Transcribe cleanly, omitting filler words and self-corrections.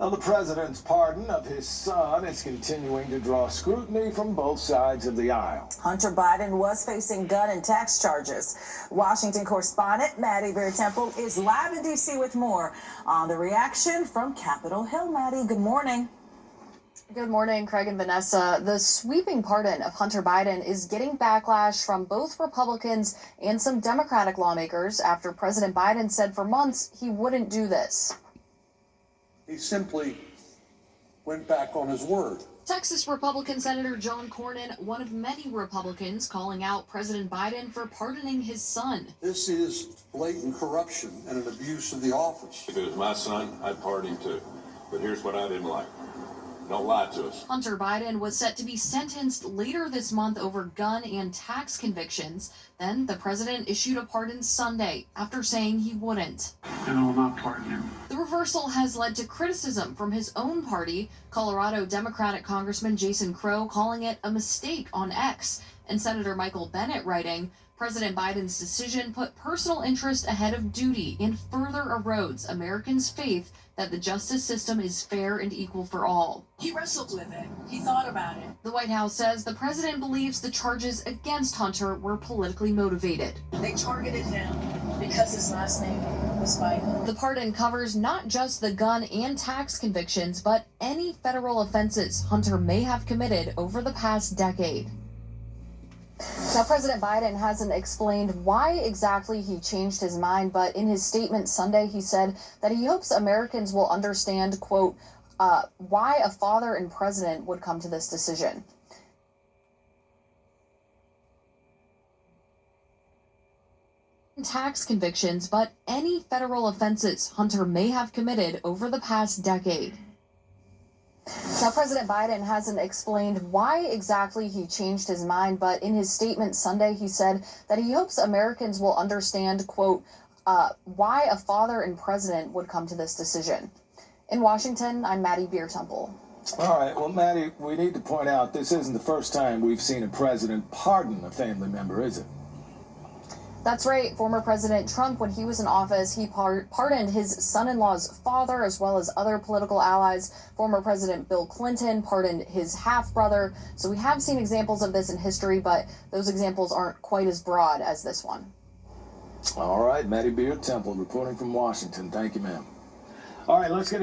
Well, the president's pardon of his son is continuing to draw scrutiny from both sides of the aisle. Hunter Biden was facing gun and tax charges. Washington correspondent Maddie Beirtempfel is live in D.C. with more on the reaction from Capitol Hill. Maddie, good morning. Good morning, Craig and Vanessa. The sweeping pardon of Hunter Biden is getting backlash from both Republicans and some Democratic lawmakers after President Biden said for months he wouldn't do this. He simply went back on his word. Texas Republican Senator John Cornyn, one of many Republicans calling out President Biden for pardoning his son. This is blatant corruption and an abuse of the office. If it was my son, I'd pardon him too. But here's what I didn't like. Don't lie to us. Hunter Biden was set to be sentenced later this month over gun and tax convictions. Then the president issued a pardon Sunday after saying he wouldn't. And I will not pardon him. The reversal has led to criticism from his own party, Colorado Democratic Congressman Jason Crow calling it a mistake on X, and Senator Michael Bennet writing, President Biden's decision put personal interest ahead of duty and further erodes Americans' faith that the justice system is fair and equal for all. He wrestled with it. He thought about it. The White House says the president believes the charges against Hunter were politically motivated. They targeted him because his last name was Biden. The pardon covers not just the gun and tax convictions, but any federal offenses Hunter may have committed over the past decade. Now, President Biden hasn't explained why exactly he changed his mind, but in his statement Sunday, he said that he hopes Americans will understand, quote, why a father and president would come to this decision. Tax convictions, but any federal offenses Hunter may have committed over the past decade. Now, President Biden hasn't explained why exactly he changed his mind, but in his statement Sunday, he said that he hopes Americans will understand, quote, why a father and president would come to this decision. In Washington, I'm Maddie Beirtempfel. All right, well, Maddie, we need to point out this isn't the first time we've seen a president pardon a family member, is it? That's right. Former President Trump, when he was in office, he pardoned his son-in-law's father as well as other political allies. Former President Bill Clinton pardoned his half-brother. So we have seen examples of this in history, but those examples aren't quite as broad as this one. All right, Maddie Beirtempfel reporting from Washington. Thank you, ma'am. All right, let's get a